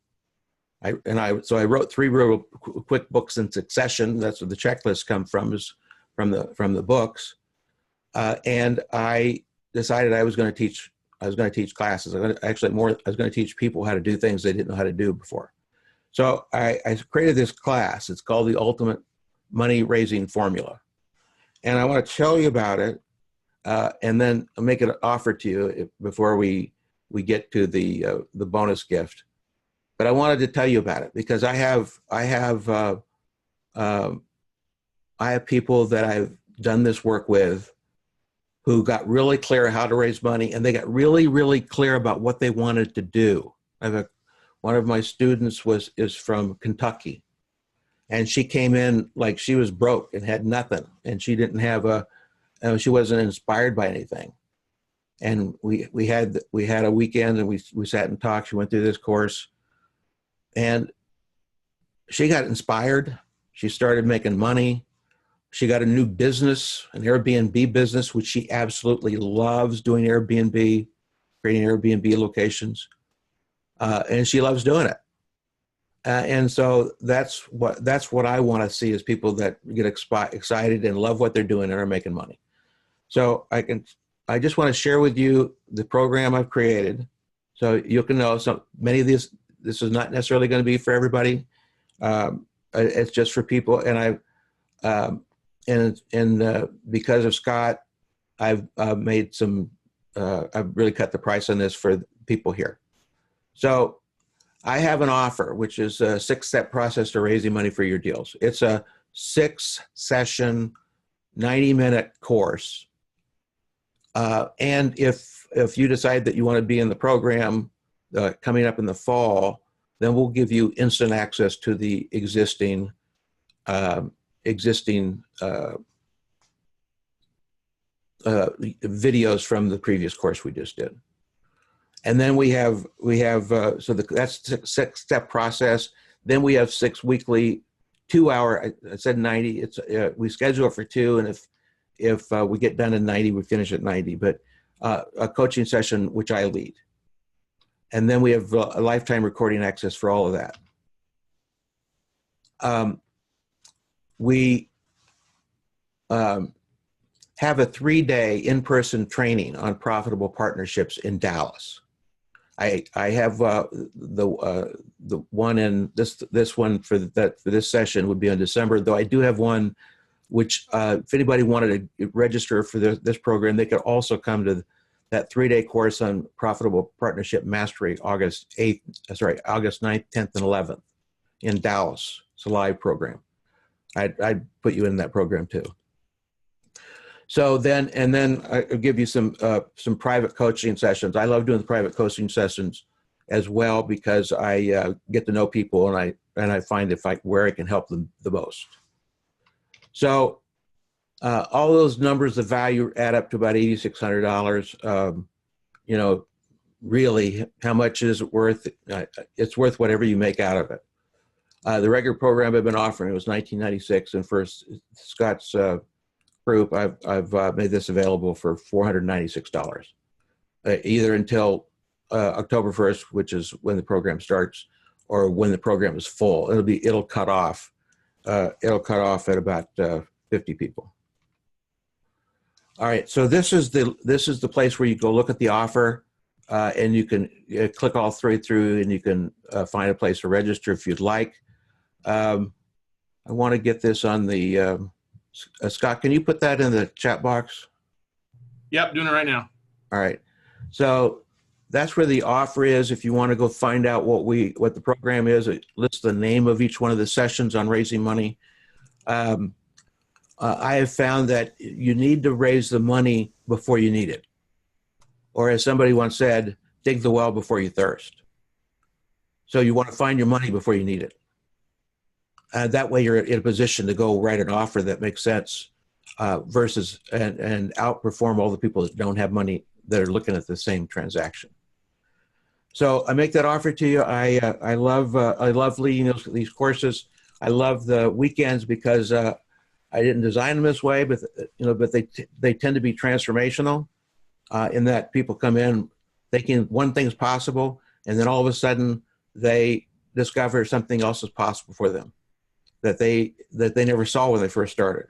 So I wrote 3 real quick books in succession. That's where the checklist comes from, is from the books, and I decided I was going to teach classes. I was going to teach people how to do things they didn't know how to do before. So I created this class. It's called the Ultimate Money Raising Formula. And I want to tell you about it, and then I'll make an offer to you before we get to the bonus gift. But I wanted to tell you about it because I have people that I've done this work with who got really clear how to raise money, and they got really, really clear about what they wanted to do. One of my students is from Kentucky, and she came in like she was broke and had nothing, and she didn't have she wasn't inspired by anything. And we had a weekend, and we sat and talked. She went through this course, and she got inspired. She started making money. She got a new business, an Airbnb business, which she absolutely loves doing Airbnb, creating Airbnb locations. And she loves doing it. And so that's what I want to see is people that get excited and love what they're doing and are making money. So I just want to share with you the program I've created. So you can know many of this is not necessarily going to be for everybody. It's just for people. And because of Scott, I've made I've really cut the price on this for people here. So I have an offer, which is a 6-step process to raising money for your deals. It's a 6-session, 90-minute course. And if you decide that you want to be in the program coming up in the fall, then we'll give you instant access to the existing videos from the previous course we just did. And then that's the 6-step process. Then we have 6 weekly 2-hour, I said 90, we schedule it for 2. And if we get done in 90, we finish at 90, but a coaching session, which I lead. And then we have a lifetime recording access for all of that. We have a 3-day in-person training on profitable partnerships in Dallas. I have the one in this one for this session would be in December, though I do have one which if anybody wanted to register for this program, they could also come to that 3-day course on profitable partnership mastery August 9th, 10th, and 11th in Dallas. It's a live program. I'd put you in that program too. So then I'll give you some private coaching sessions. I love doing the private coaching sessions as well because I get to know people and I find where I can help them the most. So all those numbers of value add up to about $8,600. You know, really, how much is it worth? It's worth whatever you make out of it. The regular program I've been offering was $19.96, and for Scott's group, I've made this available for $496, either until October 1st, which is when the program starts, or when the program is full. It'll cut off. It'll cut off at about 50 people. All right, so this is the place where you go look at the offer, and you can click all three through, and you can find a place to register if you'd like. I want to get this on the Scott. Can you put that in the chat box? Yep, doing it right now. All right, so that's where the offer is. If you want to go find out what the program is, it lists the name of each one of the sessions on raising money. I have found that you need to raise the money before you need it. Or as somebody once said, dig the well before you thirst. So you want to find your money before you need it. That way you're in a position to go write an offer that makes sense versus and outperform all the people that don't have money that are looking at the same transaction. So I make that offer to you. I love leading these courses. I love the weekends because I didn't design them this way, but they tend to be transformational in that people come in thinking one thing's possible, and then all of a sudden they discover something else is possible for them that they never saw when they first started.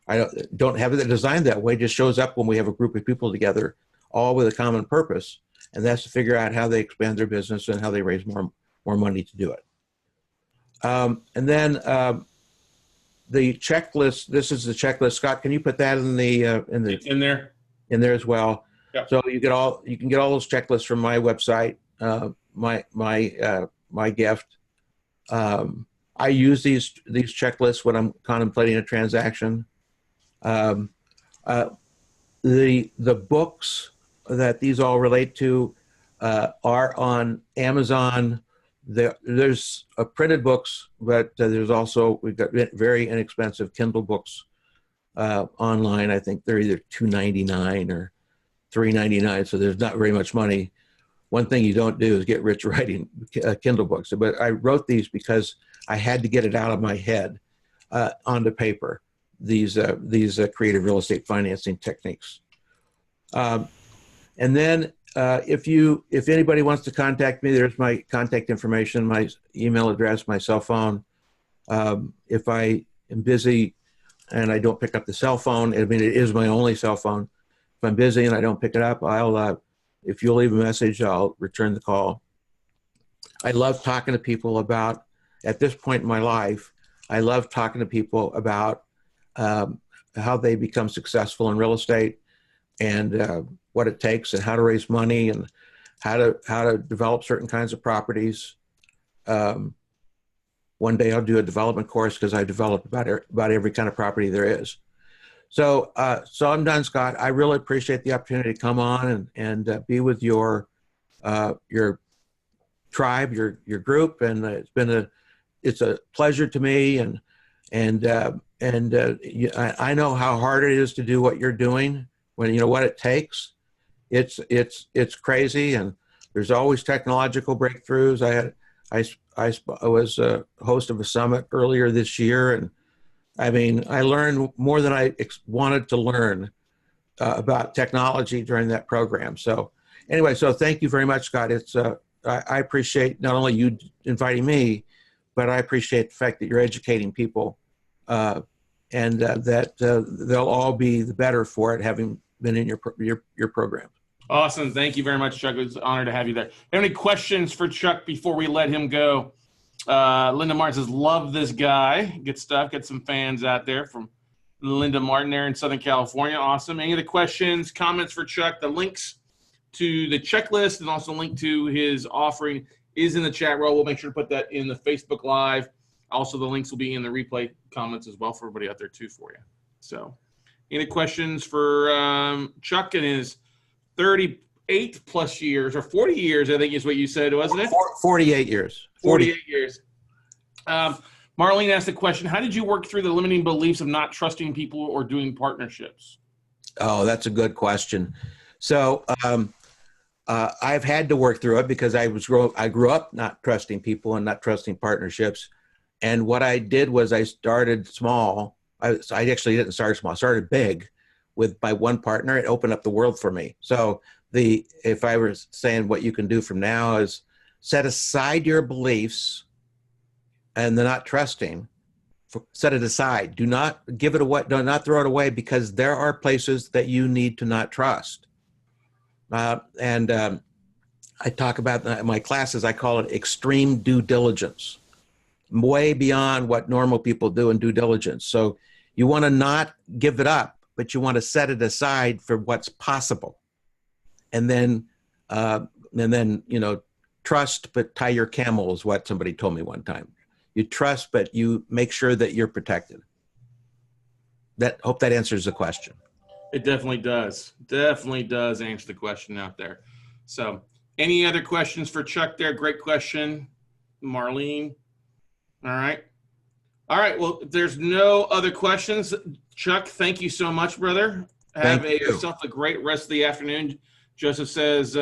I don't have it designed that way. It just shows up when we have a group of people together, all with a common purpose, and that's to figure out how they expand their business and how they raise more money to do it. And then the checklist. This is the checklist. Scott, can you put that in there as well? Yep. So you can get all those checklists from my website. My gift. I use these checklists when I'm contemplating a transaction. The books that these all relate to are on Amazon. There's printed books, but we've got very inexpensive Kindle books online. I think they're either $2.99 or $3.99, so there's not very much money. One thing you don't do is get rich writing Kindle books. But I wrote these because I had to get it out of my head onto paper. These creative real estate financing techniques. And then if anybody wants to contact me, there's my contact information, my email address, my cell phone. If I am busy and I don't pick up the cell phone, I mean, it is my only cell phone. If I'm busy and I don't pick it up, if you'll leave a message, I'll return the call. I love talking to people about, at this point in my life, I love talking to people about how they become successful in real estate and what it takes and how to raise money and how to develop certain kinds of properties. One day I'll do a development course because I develop about every kind of property there is. So I'm done, Scott. I really appreciate the opportunity to come on and be with your tribe, your group, and it's a pleasure to me. I know how hard it is to do what you're doing when you know what it takes. It's crazy, and there's always technological breakthroughs. I was a host of a summit earlier this year, and I mean, I learned more than I wanted to learn about technology during that program. So anyway, so thank you very much, Scott. I appreciate not only you inviting me, but I appreciate the fact that you're educating people, and that they'll all be the better for it, having been in your program. Awesome. Thank you very much, Chuck. It was an honor to have you there. Any questions for Chuck before we let him go? Linda Martin says, love this guy. Good stuff. Get some fans out there from Linda Martin there in Southern California. Awesome. Any other questions, comments for Chuck? The links to the checklist and also link to his offering is in the chat row. We'll make sure to put that in the Facebook Live. Also, the links will be in the replay comments as well for everybody out there too for you. So any questions for Chuck and his 38 plus years, or 40 years, I think is what you said, wasn't it? 48 years. 48 years. Marlene asked the question, how did you work through the limiting beliefs of not trusting people or doing partnerships? Oh, that's a good question. So I've had to work through it because I grew up not trusting people and not trusting partnerships. And what I did was I started small. I actually didn't start small. I started big with my one partner. It opened up the world for me. So if I were saying what you can do from now is set aside your beliefs and the not trusting, set it aside. Do not give it away. Do not throw it away, because there are places that you need to not trust. I talk about in my classes, I call it extreme due diligence, way beyond what normal people do in due diligence. So you want to not give it up, but you want to set it aside for what's possible. And then, trust, but tie your camel is what somebody told me one time. You trust, but you make sure that you're protected. Hope that answers the question. It definitely does. Definitely does answer the question out there. So any other questions for Chuck there? Great question, Marlene. All right. All right. Well, if there's no other questions, Chuck, thank you so much, brother. Have yourself a great rest of the afternoon. Joseph says,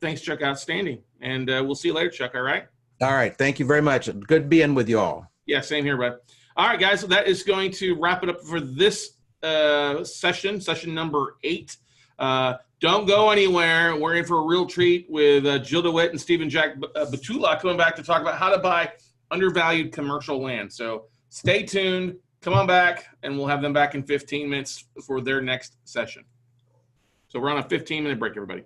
thanks, Chuck. Outstanding. And we'll see you later, Chuck. All right. All right. Thank you very much. Good being with you all. Yeah, same here, bud. All right, guys. So that is going to wrap it up for this session number 8. Don't go anywhere. We're in for a real treat with Jill DeWitt and Stephen Jack Batula coming back to talk about how to buy undervalued commercial land. So stay tuned. Come on back, and we'll have them back in 15 minutes for their next session. So we're on a 15-minute break, everybody.